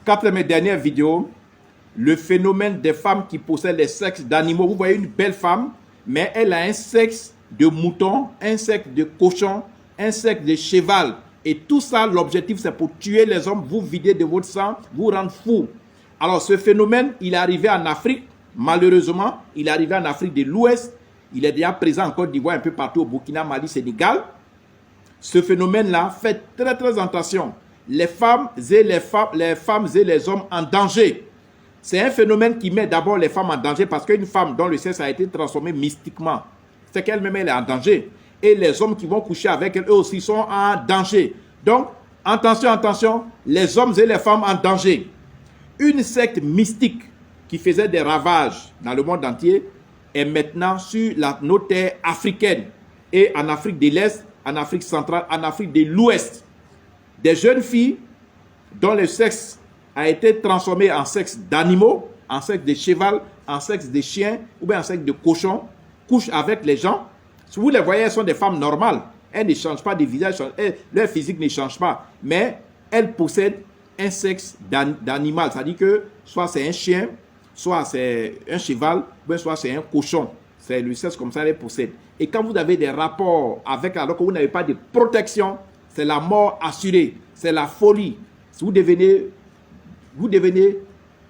4 mes dernières vidéos, le phénomène des femmes qui possèdent les sexes d'animaux. Vous voyez une belle femme, mais elle a un sexe de mouton, un sexe de cochon, un sexe de cheval. Et tout ça, l'objectif, c'est pour tuer les hommes, vous vider de votre sang, vous rendre fou. Alors, ce phénomène, il est arrivé en Afrique. Malheureusement, il est arrivé en Afrique de l'Ouest. Il est déjà présent en Côte d'Ivoire, un peu partout au Burkina, Mali, Sénégal. Ce phénomène-là, faites très très attention. Les femmes et les hommes en danger. C'est un phénomène qui met d'abord les femmes en danger parce qu'une femme dont le sexe a été transformé mystiquement, c'est qu'elle-même elle est en danger. Et les hommes qui vont coucher avec elle, eux aussi sont en danger. Donc, attention, les hommes et les femmes en danger. Une secte mystique qui faisait des ravages dans le monde entier est maintenant sur nos terres africaines et en Afrique de l'Est, en Afrique centrale, en Afrique de l'Ouest. Des jeunes filles dont le sexe a été transformé en sexe d'animaux, en sexe de cheval, en sexe de chien ou bien en sexe de cochon, couchent avec les gens. Si vous les voyez, elles sont des femmes normales. Elles ne changent pas de visage, leur physique ne change pas. Mais elles possèdent un sexe d'animal. C'est-à-dire que soit c'est un chien, soit c'est un cheval, ou soit c'est un cochon. C'est le sexe comme ça qu'elles possèdent. Et quand vous avez des rapports avec, alors que vous n'avez pas de protection, c'est la mort assurée, c'est la folie. Si vous devenez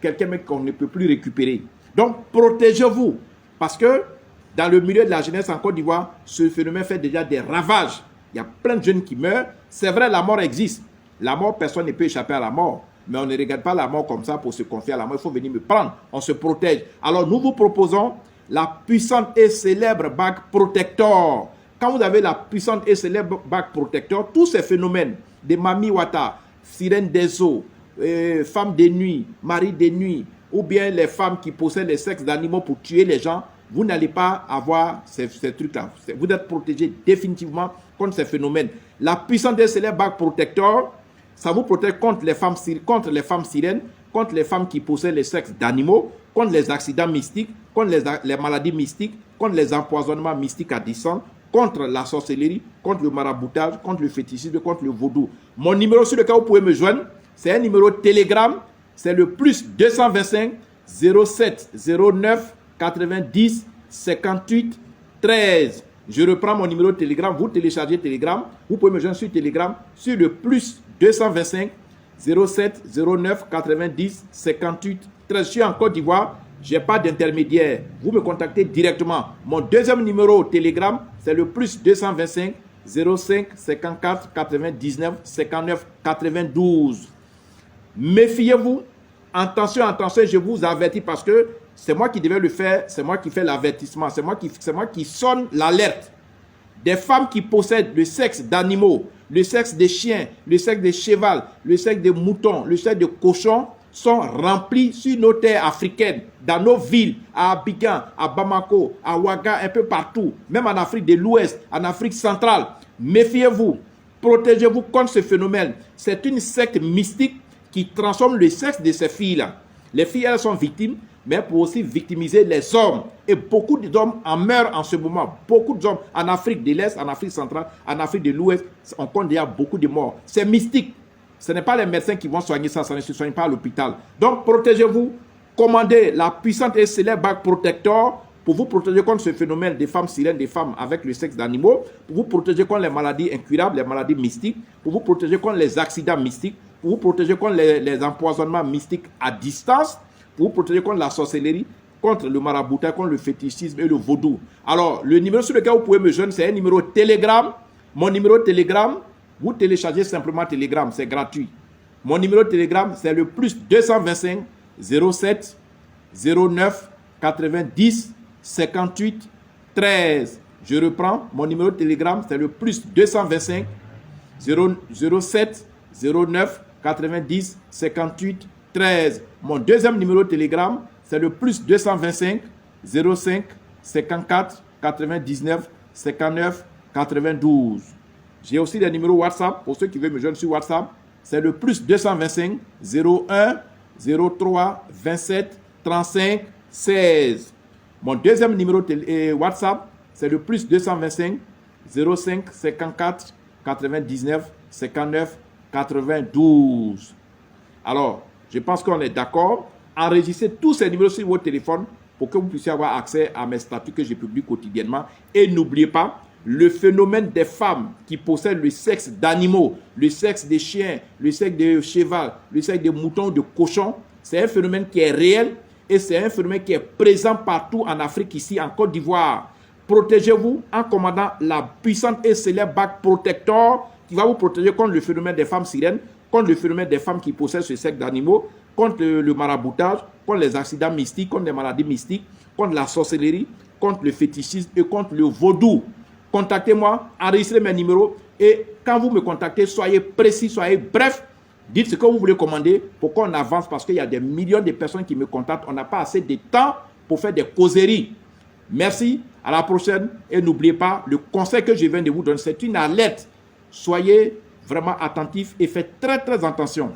quelqu'un qu'on ne peut plus récupérer. Donc, protégez-vous. Parce que dans le milieu de la jeunesse en Côte d'Ivoire, ce phénomène fait déjà des ravages. Il y a plein de jeunes qui meurent. C'est vrai, la mort existe. La mort, personne ne peut échapper à la mort. Mais on ne regarde pas la mort comme ça pour se confier à la mort. Il faut venir me prendre. On se protège. Alors, nous vous proposons la puissante et célèbre bague protecteur. Quand vous avez la puissante et célèbre bague protecteur, tous ces phénomènes de Mami Wata, sirène des eaux, femmes de nuit, mari de nuit, ou bien les femmes qui possèdent les sexes d'animaux pour tuer les gens, vous n'allez pas avoir ces trucs-là. Vous êtes protégé définitivement contre ces phénomènes. La puissante et célèbre bague protecteur, ça vous protège contre les femmes sirènes, contre les femmes qui possèdent les sexes d'animaux, contre les accidents mystiques, contre les maladies mystiques, contre les empoisonnements mystiques à distance, contre la sorcellerie, contre le maraboutage, contre le fétichisme, contre le vaudou. Mon numéro sur lequel vous pouvez me joindre, c'est un numéro Telegram, c'est le plus 225 07 09 90 58 13. Je reprends mon numéro Telegram, vous téléchargez Telegram, vous pouvez me joindre sur Telegram sur le plus 225 07 09 90 58 13. Je suis en Côte d'Ivoire. Je n'ai pas d'intermédiaire. Vous me contactez directement. Mon deuxième numéro Telegram, c'est le plus 225 05 54 99 59 92. Méfiez-vous. Attention, je vous avertis parce que c'est moi qui devais le faire. C'est moi qui fais l'avertissement. C'est moi qui sonne l'alerte. Des femmes qui possèdent le sexe d'animaux, le sexe des chiens, le sexe des chevals, le sexe des moutons, le sexe de cochons, sont remplis sur nos terres africaines, dans nos villes, à Abidjan, à Bamako, à Ouaga, un peu partout, même en Afrique de l'Ouest, en Afrique centrale. Méfiez-vous, protégez-vous contre ce phénomène. C'est une secte mystique qui transforme le sexe de ces filles-là. Les filles, elles sont victimes, mais pour aussi victimiser les hommes. Et beaucoup d'hommes en meurent en ce moment. Beaucoup d'hommes en Afrique de l'Est, en Afrique centrale, en Afrique de l'Ouest, on compte déjà beaucoup de morts. C'est mystique. Ce n'est pas les médecins qui vont soigner ça ne se soigne pas à l'hôpital. Donc, protégez-vous. Commandez la puissante et célèbre bague protecteur pour vous protéger contre ce phénomène des femmes sirènes, des femmes avec le sexe d'animaux, pour vous protéger contre les maladies incurables, les maladies mystiques, pour vous protéger contre les accidents mystiques, pour vous protéger contre les empoisonnements mystiques à distance, pour vous protéger contre la sorcellerie, contre le maraboutage, contre le fétichisme et le vaudou. Alors, le numéro sur lequel vous pouvez me joindre, c'est un numéro Telegram. Mon numéro Telegram, vous téléchargez simplement Telegram, c'est gratuit. Mon numéro Telegram, c'est le plus 225 07 09 90 58 13. Je reprends, mon numéro Telegram, c'est le plus 225 07 09 90 58 13. Mon deuxième numéro Telegram, c'est le plus 225 05 54 99 59 92. J'ai aussi des numéros WhatsApp pour ceux qui veulent me joindre sur WhatsApp. C'est le plus 225 01 03 27 35 16. Mon deuxième numéro WhatsApp, c'est le plus 225 05 54 99 59 92. Alors, Je pense qu'on est d'accord. Enregistrez tous ces numéros sur votre téléphone pour que vous puissiez avoir accès à mes statuts que je publie quotidiennement. Et n'oubliez pas, le phénomène des femmes qui possèdent le sexe d'animaux, le sexe des chiens, le sexe de cheval, le sexe de moutons, de cochons, c'est un phénomène qui est réel et c'est un phénomène qui est présent partout en Afrique, ici en Côte d'Ivoire. Protégez-vous en commandant la puissante et célèbre bague Protector qui va vous protéger contre le phénomène des femmes sirènes, contre le phénomène des femmes qui possèdent ce sexe d'animaux, contre le maraboutage, contre les accidents mystiques, contre les maladies mystiques, contre la sorcellerie, contre le fétichisme et contre le vaudou. Contactez-moi, enregistrez mes numéros et quand vous me contactez, soyez précis, soyez bref. Dites ce que vous voulez commander pour qu'on avance parce qu'il y a des millions de personnes qui me contactent. On n'a pas assez de temps pour faire des causeries. Merci, à la prochaine et n'oubliez pas, le conseil que je viens de vous donner, c'est une alerte. Soyez vraiment attentifs et faites très attention.